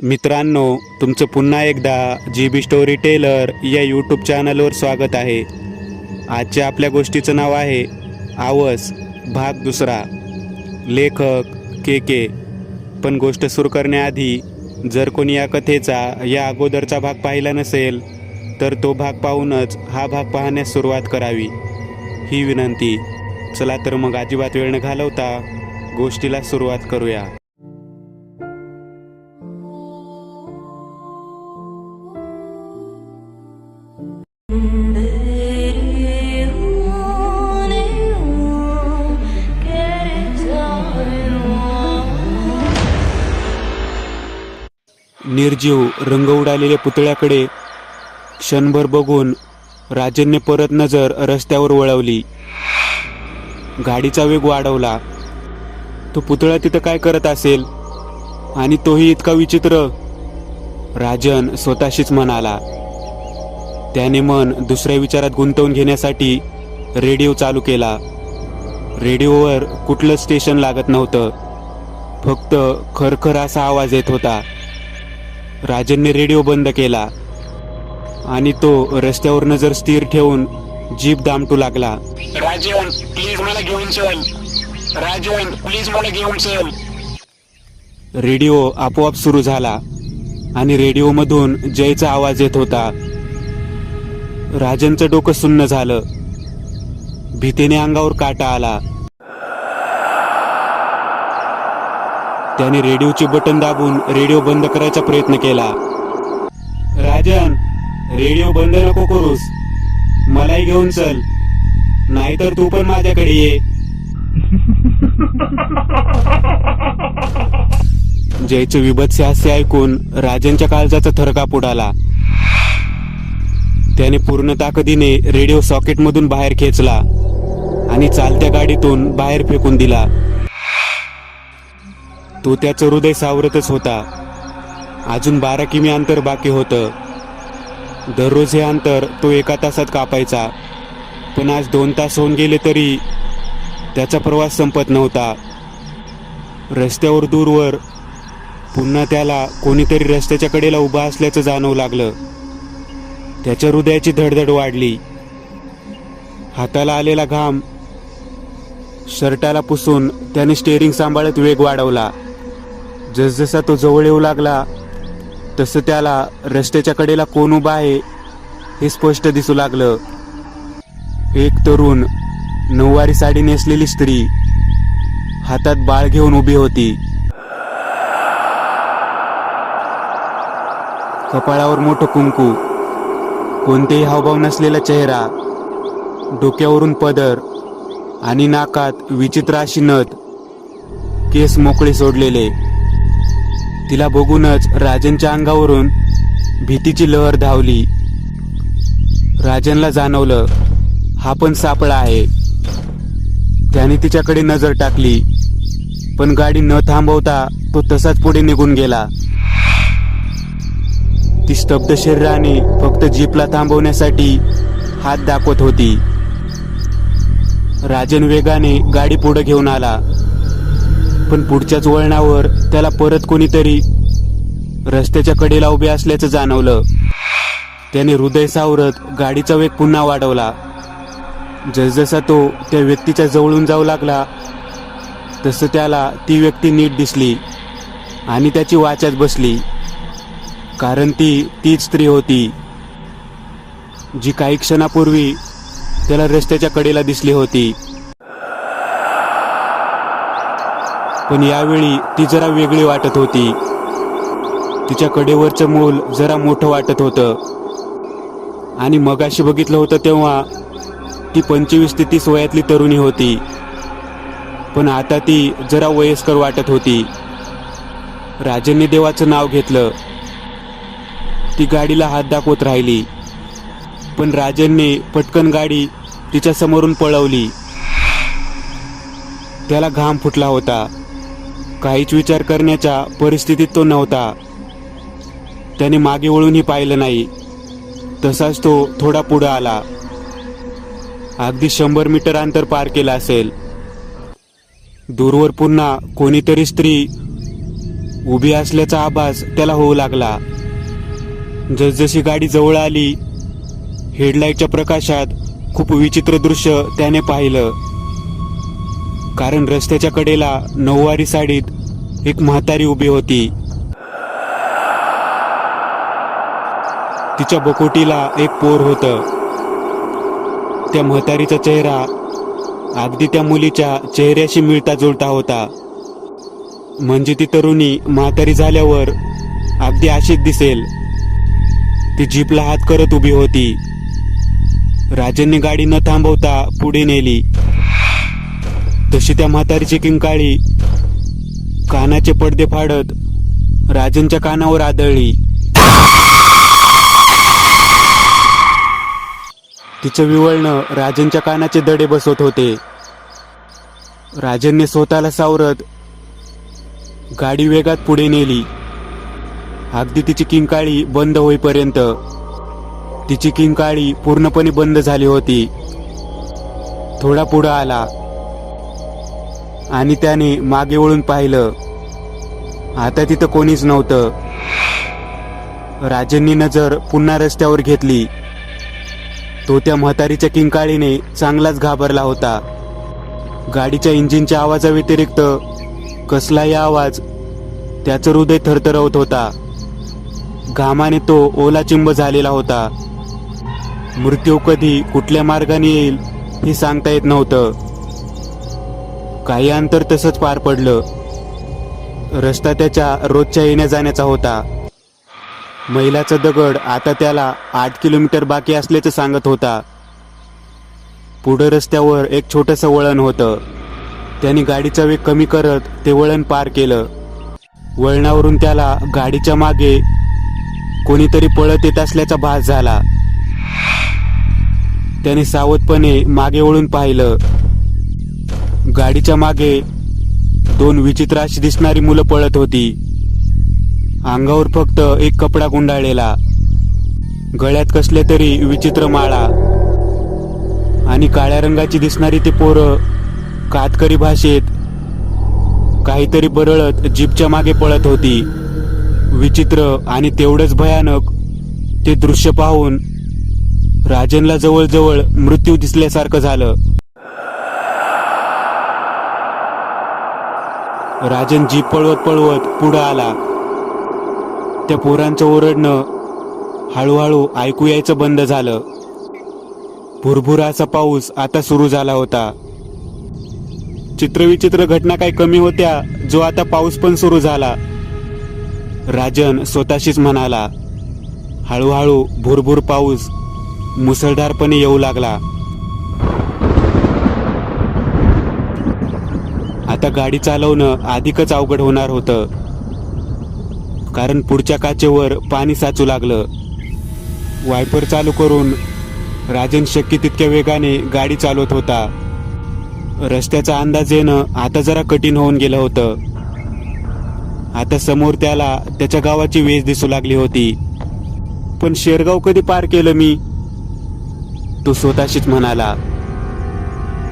मित्रांनो, तुमचं पुन्हा एकदा GB स्टोरी टेलर या यूट्यूब चॅनलवर स्वागत आहे. आजच्या आपल्या गोष्टीचं नाव आहे आवस भाग दुसरा. लेखक के. पण गोष्ट सुरू करण्याआधी जर कोणी या कथेचा या अगोदरचा भाग पाहिला नसेल तर तो भाग पाहूनच हा भाग पाहण्यास सुरुवात करावी ही विनंती. चला तर मग अजिबात वेळ न घालवता गोष्टीला सुरुवात करूया. निर्जीव रंग उडालेल्या पुतळ्याकडे क्षणभर बघून राजनने परत नजर रस्त्यावर वळवली. गाडीचा वेग वाढवला. तो पुतळा तिथं काय करत असेल आणि तोही इतका विचित्र, राजन स्वतःशीच म्हणाला. त्याने मन दुसऱ्या विचारात गुंतवून घेण्यासाठी रेडिओ चालू केला. रेडिओवर कुठलं स्टेशन लागत नव्हतं, फक्त खरखर असा आवाज येत होता. राजनने रेडिओ बंद केला आणि तो रस्त्यावर नजर स्थिर ठेवून जीप दामटू लागला. राजन प्लीज मला घेऊन चल. राजन प्लीज मला घेऊन चल. रेडिओ आपोआप सुरू झाला आणि रेडिओमधून जयचा आवाज येत होता. राजनचं डोकं सुन्न झालं. भीतीने अंगावर काटा आला. त्याने रेडिओचे बटन दाबून रेडिओ बंद करायचा प्रयत्न केला. राजन, रेडिओ बंद नको करूस, मलाही घेऊन चल, नाहीतर तू पण माझ्याकडे ये. जयचे विभत्स हास्य ऐकून राजनच्या काळजाचा थरकाप उडाला. त्याने पूर्ण ताकदीने रेडिओ सॉकेटमधून बाहेर खेचला आणि चालत्या गाडीतून बाहेर फेकून दिला. तो त्याचं हृदय सावरतच होता. अजून 12 किमी अंतर बाकी होतं. दररोज हे अंतर तो 1 तासात कापायचा, पण आज 2 तास होऊन गेले तरी त्याचा प्रवास संपत नव्हता. रस्त्यावर दूरवर पुन्हा त्याला कोणीतरी रस्त्याच्या कडेला उभा असल्याचं जाणवू लागलं. त्याच्या हृदयाची धडधड वाढली. हाताला आलेला घाम शर्टाला पुसून त्याने स्टेअरिंग सांभाळत वेग वाढवला. जसजसा तो जवळ येऊ लागला तसं त्याला रस्त्याच्या कडेला कोण उभा आहे हे स्पष्ट दिसू लागलं. एक तरुण, नऊवारी साडी नेसलेली स्त्री हातात बाळ घेऊन उभी होती. कपाळावर मोठं कुंकू, कोणतेही हावभाव नसलेला चेहरा, डोक्यावरून पदर आणि नाकात विचित्र अशी नथ, केस मोकळे सोडलेले. तिला बघूनच राजनच्या अंगावरून भीतीची लहर धावली. राजनला जाणवलं हा पण सापळा आहे. त्याने तिच्याकडे नजर टाकली, पण गाडी न थांबवता तो तसाच पुढे निघून गेला. ती स्तब्ध शरीराने फक्त जीपला थांबवण्यासाठी हात दाखवत होती. राजन वेगाने गाडी पुढे घेऊन आला, पण पुढच्याच वळणावर त्याला परत कोणीतरी रस्त्याच्या कडेला उभे असल्याचं जाणवलं. त्याने हृदय सावरत गाडीचा वेग पुन्हा वाढवला. जसजसा तो त्या व्यक्तीच्या जवळून जाऊ लागला तसं त्याला ती व्यक्ती नीट दिसली आणि त्याची वाचाच बसली. कारण तीच स्त्री होती जी काही क्षणापूर्वी त्याला रस्त्याच्या कडेला दिसली होती. पण यावेळी ती जरा वेगळी वाटत होती. तिच्या कडेवरचं मूल जरा मोठं वाटत होतं आणि मगाशी बघितलं होतं तेव्हा ती 25 ते 30 वयातली तरुणी होती, पण आता ती जरा वयस्कर वाटत होती. राजनने देवाचं नाव घेतलं. ती गाडीला हात दाखवत राहिली, पण राजनने पटकन गाडी तिच्या समोरून पळवली. त्याला घाम फुटला होता. काहीच विचार करण्याच्या परिस्थितीत तो नव्हता. त्याने मागे वळूनही पाहिलं नाही. तसाच तो थोडा पुढे आला. अगदी 100 मीटर अंतर पार केलं असेल. दूरवर पुन्हा कोणीतरी स्त्री उभी असल्याचा आभास त्याला होऊ लागला. जसजशी गाडी जवळ आली, हेडलाईटच्या प्रकाशात खूप विचित्र दृश्य त्याने पाहिलं. कारण रस्त्याच्या कडेला नऊवारी साडीत एक म्हातारी उभी होती. तिच्या बकोटीला एक पोर होतं. त्या म्हातारीचा चेहरा अगदी त्या मुलीच्या चेहऱ्याशी मिळता जुळता होता. म्हणजे ती तरुणी म्हातारी झाल्यावर अगदी अशीच दिसेल. ती जीपला हात करत उभी होती. राजनने गाडी न थांबवता पुढे नेली. तशी त्या म्हातारीची किंकाळी कानाचे पडदे फाडत राजनच्या कानावर आदळली. तिचं विवळणं राजनच्या कानाचे दडे बसवत होते. राजनने स्वतःला सावरत गाडी वेगात पुढे नेली. अगदी तिची किंकाळी बंद होईपर्यंत. तिची किंकाळी पूर्णपणे बंद झाली होती. थोडा पुढे आला आणि त्याने मागे वळून पाहिलं. आता तिथं कोणीच नव्हतं. राजननी नजर पुन्हा रस्त्यावर घेतली. तो त्या म्हातारीच्या किंकाळीने चांगलाच घाबरला होता. गाडीच्या इंजिनच्या आवाजाव्यतिरिक्त कसलाही आवाज त्याचं हृदय थरथरवत होता. घामाने तो ओलाचिंब झालेला होता. मृत्यू कधी कुठल्या मार्गाने येईल हे सांगता येत नव्हतं. काही अंतर तसंच पार पडलं. रस्ता त्याच्या रोजच्या येण्या जाण्याचा होता. मैलाचा दगड आता त्याला 8 किलोमीटर बाकी असल्याचं सांगत होता. पुढे रस्त्यावर एक छोटंसं वळण होतं. त्याने गाडीचा वेग कमी करत ते वळण पार केलं. वळणावरून त्याला गाडीच्या मागे कोणीतरी पळत येत असल्याचा भास झाला. त्याने सावधपणे मागे वळून पाहिलं. गाडीच्या मागे 2 विचित्र अशी दिसणारी मुलं पळत होती. अंगावर फक्त एक कपडा गुंडाळलेला, गळ्यात कसले तरी विचित्र माळा आणि काळ्या रंगाची दिसणारी ती पोरं कातकरी भाषेत काहीतरी बरळत जीपच्या मागे पळत होती. विचित्र आणि तेवढंच भयानक ते दृश्य पाहून राजनला जवळजवळ मृत्यू दिसल्यासारखं झालं. राजन जीप पळवत पळवत पुढं आला. त्या पोरांचं ओरडणं हळूहळू ऐकू यायचं बंद झालं. भुरभुर असा पाऊस आता सुरू झाला होता. चित्रविचित्र घटना काही कमी होत्या जो आता पाऊस पण सुरू झाला. राजन स्वतःशीच म्हणाला. हळूहळू भुरभुर पाऊस मुसळधारपणे येऊ लागला. आता गाडी चालवणं अधिकच अवघड होणार होतं. कारण पुढच्या काचेवर पाणी साचू लागलं. वायपर चालू करून राजन शक्य तितक्या वेगाने गाडी चालवत होता. रस्त्याचा अंदाज येणं आता जरा कठीण होऊन गेलं होतं. आता समोर त्याला त्याच्या गावाची वेस दिसू लागली होती. पण शेरगाव कधी पार केलं मी? तो स्वतःशीच म्हणाला.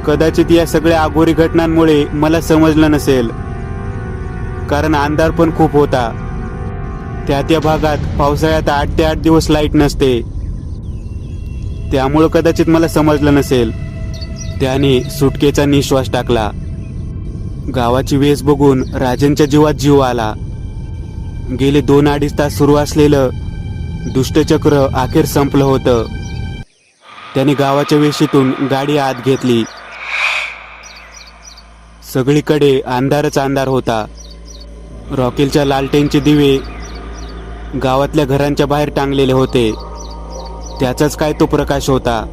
कदाचित या सगळ्या अघोरी घटनांमुळे मला समजलं नसेल. कारण अंधार पण खूप होता. त्या भागात पावसाळ्यात 8 ते 8 दिवस लाईट नसते. त्यामुळं कदाचित मला समजलं नसेल. त्याने सुटकेचा निश्वास टाकला. गावाची वेस बघून राजनच्या जीवात जीव आला. गेले 2-2.5 तास सुरू असलेलं दुष्टचक्र अखेर संपलं होतं. त्याने गावाच्या वेशीतून गाडी आत घेतली. सगळीकडे अंधारच अंधार होता. रॉकेलच्या लालटेनचे दिवे गावातल्या घरांच्या बाहेर टांगलेले होते. त्याचाच काय तो प्रकाश होता.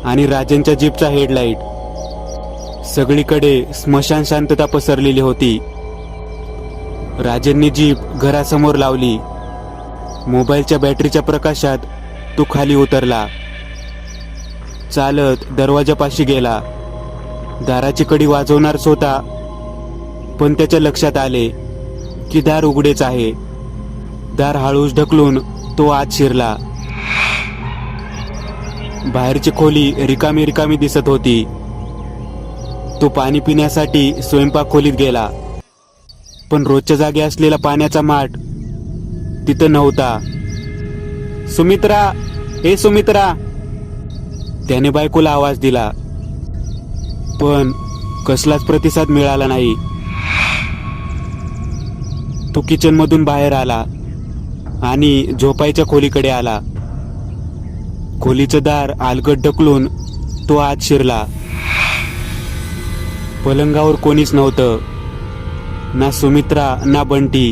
आणि राजनच्या जीपचा हेडलाईट. सगळीकडे स्मशान शांतता पसरलेली होती. राजनने जीप घरासमोर लावली. मोबाईलच्या बॅटरीच्या प्रकाशात तो खाली उतरला. चालत दरवाजापाशी गेला. दाराची कडी वाजवणारच होता, पण त्याच्या लक्षात आले की दार उघडेच आहे. दार हळूच ढकलून तो आत शिरला. बाहेरची खोली रिकामी रिकामी दिसत होती. तो पाणी पिण्यासाठी स्वयंपाक खोलीत गेला. पण रोजच्या जागी असलेला पाण्याचा माठ तिथं नव्हता. सुमित्रा, हे सुमित्रा, त्याने बायकोला आवाज दिला, पण कसलाच प्रतिसाद मिळाला नाही. तो किचन मधून बाहेर आला आणि झोपायच्या खोलीकडे आला. खोलीचं दार अलगद ढकलून तो आत शिरला. पलंगावर कोणीच नव्हतं, ना सुमित्रा ना बंटी.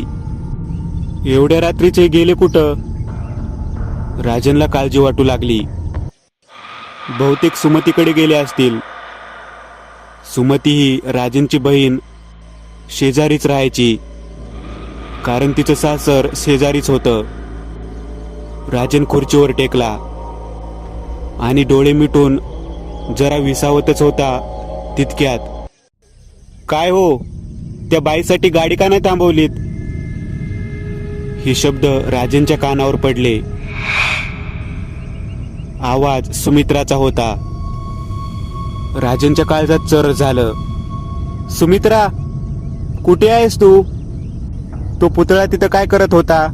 एवढ्या रात्रीचे गेले कुठं? राजनला काळजी वाटू लागली. बहुतेक सुमतीकडे गेले असतील. सुमती ही राजनची बहीण शेजारीच राहायची, कारण तिचं सासर शेजारीच होतं. राजन खुर्चीवर टेकला आणि डोळे मिटून जरा विसावतच होता तितक्यात, काय हो, त्या बाईसाठी गाडी का नाही थांबवलीत? हे शब्द राजनच्या कानावर पडले. आवाज सुमित्राचा होता. राजनच्या काळजात चर झालं. सुमित्रा, कुठे आहेस तू? तो पुतळा तिथं काय करत होता?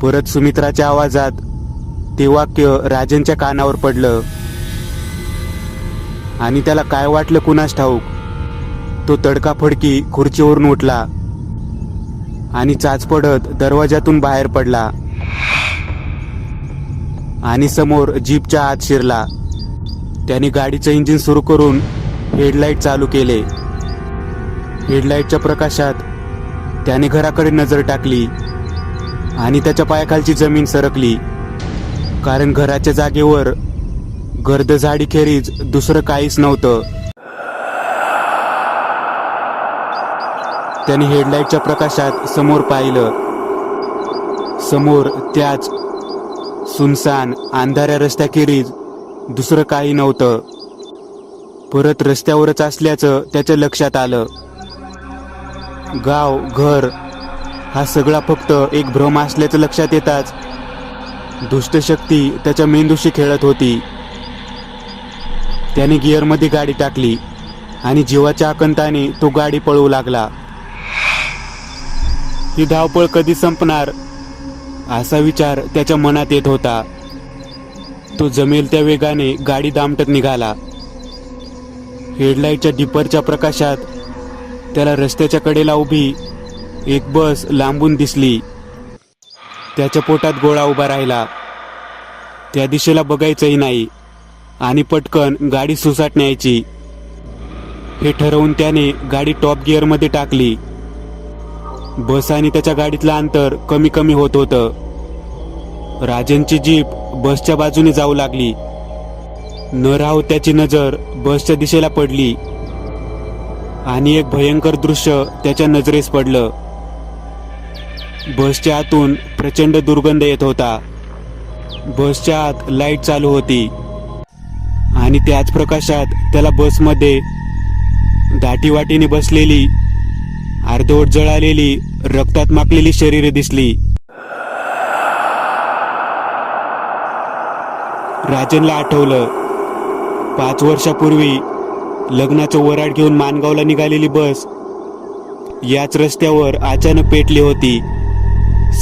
परत सुमित्राच्या आवाजात ते वाक्य राजनच्या कानावर पडलं आणि त्याला काय वाटलं कुणास ठाऊक. तो तडकाफडकी खुर्चीवरून उठला आणि चाच पडत दरवाजातून बाहेर पडला आणि समोर जीपच्या आत शिरला. त्याने गाडीचं इंजिन सुरू करून हेडलाईट चालू केले. हेडलाईटच्या प्रकाशात त्याने घराकडे नजर टाकली आणि त्याच्या पायाखालची जमीन सरकली, कारण घराच्या जागेवर गर्द झाडीखेरीज दुसरं काहीच नव्हतं. त्याने हेडलाईटच्या प्रकाशात समोर पाहिलं. समोर त्याच सुनसान अंधाऱ्या रस्त्याखेरीज दुसरं काही नव्हतं. परत रस्त्यावरच असल्याचं त्याच्या लक्षात आलं. गाव, घर हा सगळा फक्त एक भ्रम असल्याचं लक्षात येताच दुष्ट शक्ती त्याच्या मेंदूशी खेळत होती. त्याने गिअरमध्ये गाडी टाकली आणि जीवाच्या आकंताने तो गाडी पळवू लागला. ही धावपळ कधी संपणार असा विचार त्याच्या मनात येत होता. तो जमेल त्या वेगाने गाडी दामटत निघाला. हेडलाईटच्या डिपरच्या प्रकाशात त्याला रस्त्याच्या कडेला उभी एक बस लांबून दिसली. त्याच्या पोटात गोळा उभा राहिला. त्या दिशेला बघायचंही नाही आणि पटकन गाडी सुसाट न्यायची हे ठरवून त्याने गाडी टॉप गिअरमध्ये टाकली. बस आणि त्याच्या गाडीतलं अंतर कमी कमी होत होतं. राजनची जीप बसच्या बाजूने जाऊ लागली. न राहत त्याची नजर बसच्या दिशेला पडली आणि एक भयंकर दृश्य त्याच्या नजरेस पडलं. बसच्या आतून प्रचंड दुर्गंध येत होता. बसच्या आत लाईट चालू होती आणि त्याच प्रकाशात त्याला बसमध्ये दाटीवाटीने बसलेली, अर्धवट जळालेली, रक्तात माखलेली शरीरे दिसली. राजनला आठवलं, 5 वर्षापूर्वी लग्नाचं वऱ्हाड घेऊन माणगावला निघालेली बस याच रस्त्यावर अचानक पेटली होती.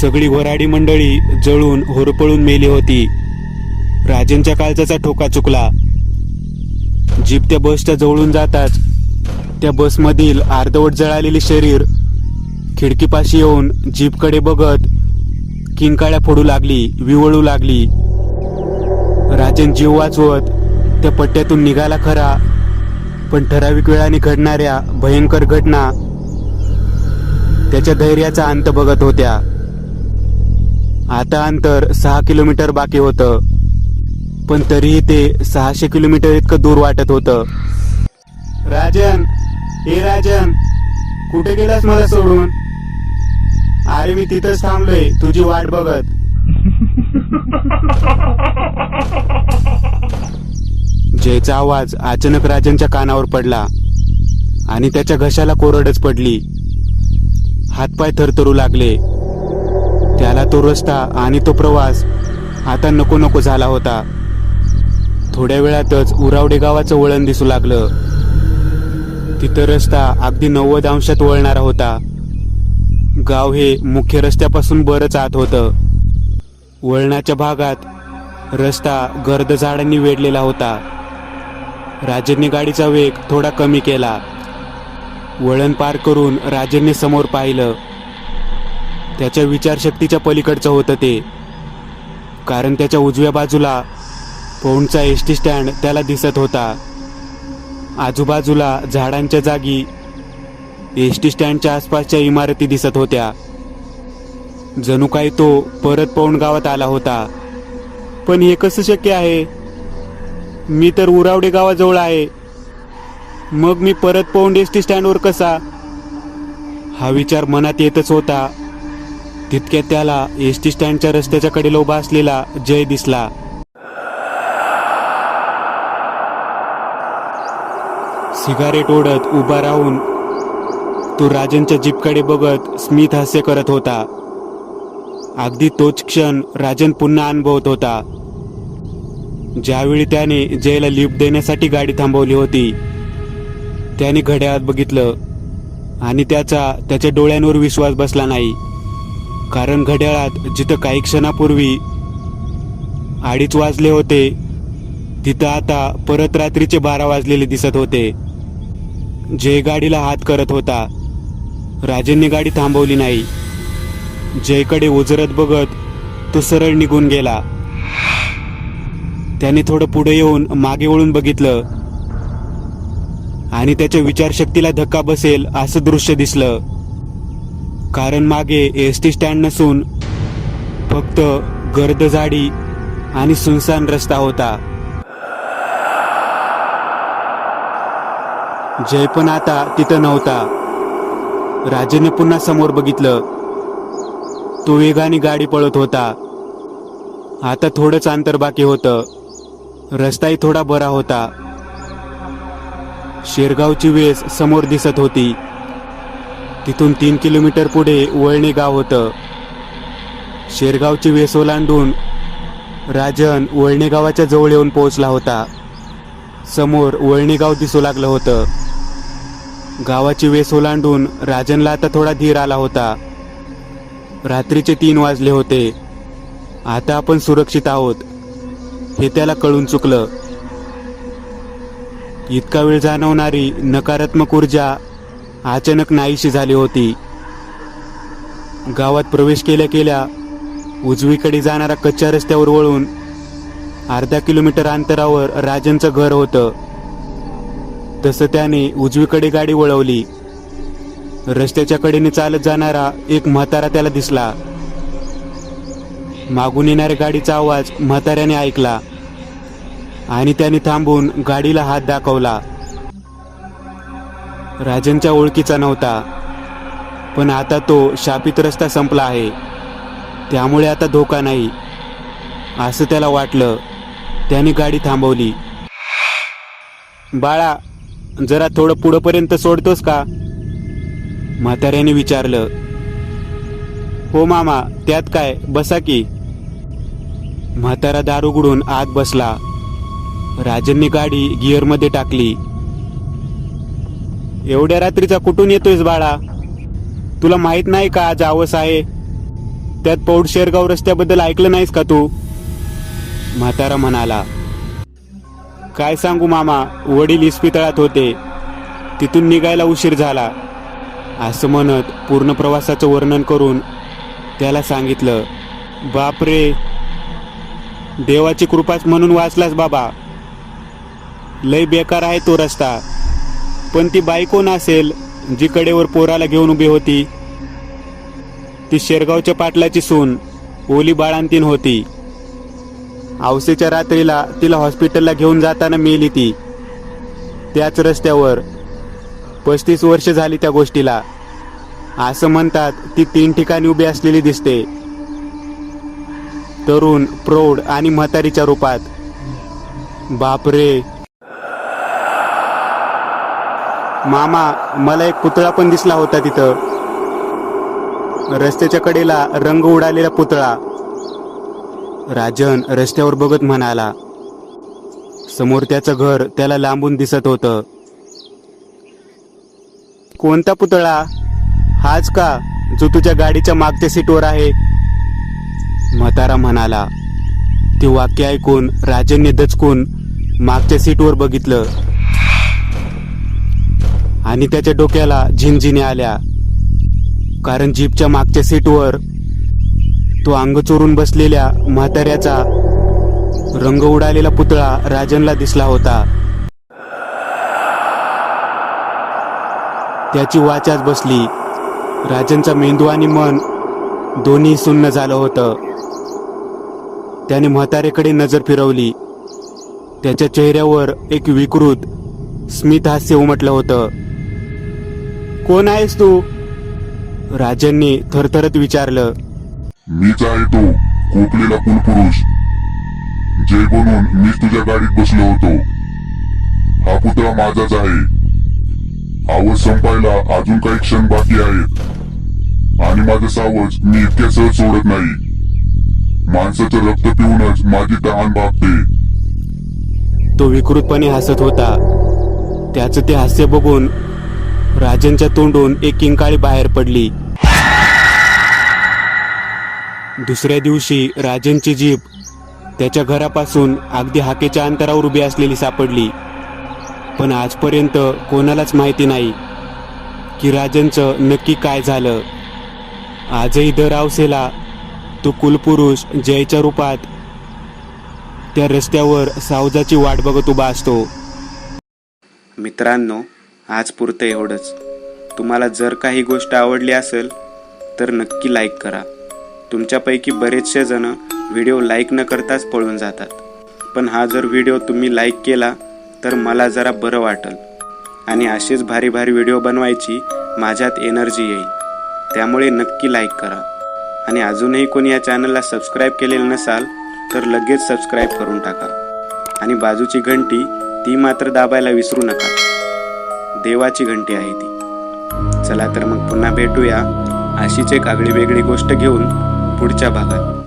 सगळी वऱ्हाडी मंडळी जळून होरपळून मेली होती. राजनच्या काळजाचा ठोका चुकला. जीप त्या बसच्या जवळून जाताच त्या बसमधील अर्धवट जळालेली शरीर खिडकीपाशी येऊन जीपकडे बघत किंकाळ्या फोडू लागली, विवळू लागली. राजन जीव वाचवत त्या पट्ट्यातून निघाला खरा, पण ठराविक वेळाने घडणाऱ्या भयंकर घटना त्याच्या धैर्याचा अंत बघत होत्या. आता अंतर 6 किलोमीटर बाकी होतं, पण तरीही ते 600 किलोमीटर इतकं दूर वाटत होतं. राजन, हे राजन, कुठे गेलास मला सोडून? अरे मी तिथंच थांबलोय तुझी वाट बघत. जयचा आवाज अचानक राजनच्या कानावर पडला आणि त्याच्या घशाला कोरडच पडली. हातपाय थरथरू लागले. त्याला तो रस्ता आणि तो प्रवास आता नको नको झाला होता. थोड्या वेळातच उरावडे गावाचं वळण दिसू लागलं. तिथं रस्ता अगदी 90 अंशात वळणारा होता गाव हे मुख्य रस्त्यापासून बरंच आत होतं. वळणाच्या भागात रस्ता गर्द झाडांनी वेढलेला होता. राजनने गाडीचा वेग थोडा कमी केला. वळण पार करून राजनने समोर पाहिलं. त्याच्या विचारशक्तीच्या पलीकडचं होतं ते, कारण त्याच्या उजव्या बाजूला पौंडचा एसटी स्टँड त्याला दिसत होता. आजूबाजूला झाडांच्या जागी एसटी स्टँडच्या आसपासच्या इमारती दिसत होत्या. जणू काही तो परत पौंड गावात आला होता. पण हे कसं शक्य आहे? मी तर उरावडे गावाजवळ आहे. मग मी परत पौंड एसटी स्टँडवर कसा? हा विचार मनात येतच होता. तितक्यात त्याला एसटी स्टँडच्या रस्त्याच्या कडेला उभा असलेला जय दिसला. सिगारेट ओढत उभा राहून तो राजनच्या जीपकडे बघत स्मित हास्य करत होता. अगदी तोच क्षण राजन पुन्हा अनुभवत होता, ज्यावेळी त्याने जयला लिफ्ट देण्यासाठी गाडी थांबवली होती. त्याने घड्याळात बघितलं आणि त्याच्या डोळ्यांवर विश्वास बसला नाही. कारण घड्याळात जिथं काही क्षणापूर्वी 2:30 वाजले होते, तिथं आता परत रात्रीचे 12 वाजलेले दिसत होते. जय गाडीला हात करत होता. राजनने गाडी थांबवली नाही. जयकडे ओझरत बघत तो सरळ निघून गेला. त्याने थोडं पुढे येऊन मागे वळून बघितलं आणि त्याच्या विचारशक्तीला धक्का बसेल असं दृश्य दिसलं. कारण मागे एसटी स्टँड नसून फक्त गर्द झाडी आणि सुनसान रस्ता होता. जय पण आता तिथं नव्हता. राजनने पुन्हा समोर बघितलं. तो वेगाने गाडी पळत होता. आता थोडंच अंतर बाकी होतं. रस्ताही थोडा बरा होता. शेरगावची वेस समोर दिसत होती. तिथून 3 किलोमीटर पुढे वळणे गाव होतं. शेरगावची वेस ओलांडून राजन वळणे गावाच्या जवळ येऊन पोहोचला होता. समोर वळणे गाव दिसू लागलं होतं. गावाची वेस ओलांडून राजनला आता थोडा धीर आला होता. रात्रीचे 3 वाजले होते. आता आपण सुरक्षित आहोत हे त्याला कळून चुकलं. इतका वेळ जाणवणारी नकारात्मक ऊर्जा अचानक नाहीशी झाली होती. गावात प्रवेश केल्या केल्या उजवीकडे जाणाऱ्या कच्च्या रस्त्यावर वळून अर्धा किलोमीटर अंतरावर राजनचं घर होतं. तसं त्याने उजवीकडे गाडी वळवली. रस्त्याच्या कडेने चालत जाणारा एक म्हातारा त्याला दिसला. मागून येणाऱ्या गाडीचा आवाज म्हाताऱ्याने ऐकला आणि त्याने थांबून गाडीला हात दाखवला. राजनच्या ओळखीचा नव्हता, पण आता तो शापित रस्ता संपला आहे, त्यामुळे आता धोका नाही असं त्याला वाटलं. त्याने गाडी थांबवली. बाळा, जरा थोडं पुढंपर्यंत सोडतोस का? म्हाताऱ्याने विचारलं. हो मामा, त्यात काय, बसा की. म्हातारा दार उघडून आत बसला. राजनने गाडी गिअरमध्ये टाकली. एवढ्या रात्रीचा कुठून येतोयस बाळा? तुला माहित नाही का आज अवस आहे? त्यात पौड शेरगाव रस्त्याबद्दल ऐकलं नाहीस का तू? म्हातारा म्हणाला. काय सांगू मामा, वडील इस्पितळात होते, तिथून निघायला उशीर झाला असं म्हणत पूर्ण प्रवासाचं वर्णन करून त्याला सांगितलं. बापरे, देवाची कृपाच म्हणून वाचलास बाबा. लय बेकार आहे तो रस्ता. पण ती बाई कोण असेल जी कडेवर पोराला घेऊन उभी होती? ती शेरगावच्या पाटलाची सून ओली बाळांतीन होती. औसेच्या रात्रीला तिला हॉस्पिटलला घेऊन जाताना मेली ती. त्याच रस्त्यावर 35 वर्ष झाली त्या गोष्टीला. असं म्हणतात ती 3 ठिकाणी उभी असलेली दिसते, तरुण, प्रौढ आणि म्हातारीच्या रूपात. बापरे मामा, मला एक पुतळा पण दिसला होता तिथं. रस्त्याच्या कडेला रंग उडालेला पुतळा. राजन रस्त्यावर बघत म्हणाला. समोर त्याचं घर त्याला लांबून दिसत होतं. कोणता पुतळा? हाच का जो तुझ्या गाडीच्या मागच्या सीटवर आहे. म्हातारा म्हणाला. ते वाक्य ऐकून राजनने दचकून मागच्या सीटवर बघितलं आणि त्याच्या डोक्याला झिंझिण्या आल्या, कारण जीपच्या मागच्या सीटवर तो अंग चोरून बसलेल्या म्हाताऱ्याचा रंग उडालेला पुतळा राजनला दिसला होता. त्याची वाचाच बसली. राजनचा मेंदू आणि मन दोन्ही सुन्न झालं होतं. त्याने म्हातारेकडे नजर फिरवली. त्याच्या चेहऱ्यावर एक विकृत स्मित हास्य उमटलं होतं. कोण आहेस तू? राजनने थरथरत विचारलं. मीच आहे तो कोपलेला कुलपुरुष. जय बनून मीच तुझ्या गाडीत बसलो होतो. हा पुतळा माझाच आहे. आवाज संपायला अजून काही क्षण बाकी आहेत आणि माझं सावज मी इतक्या सहज सोडत नाही. माणसाचं रक्त पिऊनच माझी तहान भागते. तो विकृतपणे हसत होता. त्याचं ते हास्य बघून राजनच्या तोंडून एक किंकाळी बाहेर पडली. दुसऱ्या दिवशी राजनची जीप त्याच्या घरापासून अगदी हाकेच्या अंतरावर उभी असलेली सापडली. पण आजपर्यंत कोणालाच माहिती नाही की राजनचं नक्की काय झालं. आजही दर अवसेला तो कुलपुरुष जयच्या रूपात त्या रस्त्यावर सावजाची वाट बघत उभा असतो. मित्रांनो, आज पुरतं एवढंच. तुम्हाला जर काही गोष्ट आवडली असेल तर नक्की लाईक करा. तुमच्यापैकी बरेचसे जण व्हिडिओ लाईक न करताच पळून जातात. पण हा जर व्हिडिओ तुम्ही लाईक केला तर मला जरा बरं वाटेल आणि असेच भारी भारी व्हिडिओ बनवायची माझ्यात एनर्जी येईल. त्यामुळे नक्की लाईक करा. आणि अजूनही कोणी या चॅनलला सबस्क्राईब केलेलं नसाल तर लगेच सबस्क्राईब करून टाका. आणि बाजूची घंटी ती मात्र दाबायला विसरू नका. देवाची घंटी आहे ती. चला तर मग पुन्हा भेटूया अशीच एक आगळी वेगळी गोष्ट घेऊन पुढच्या भागात.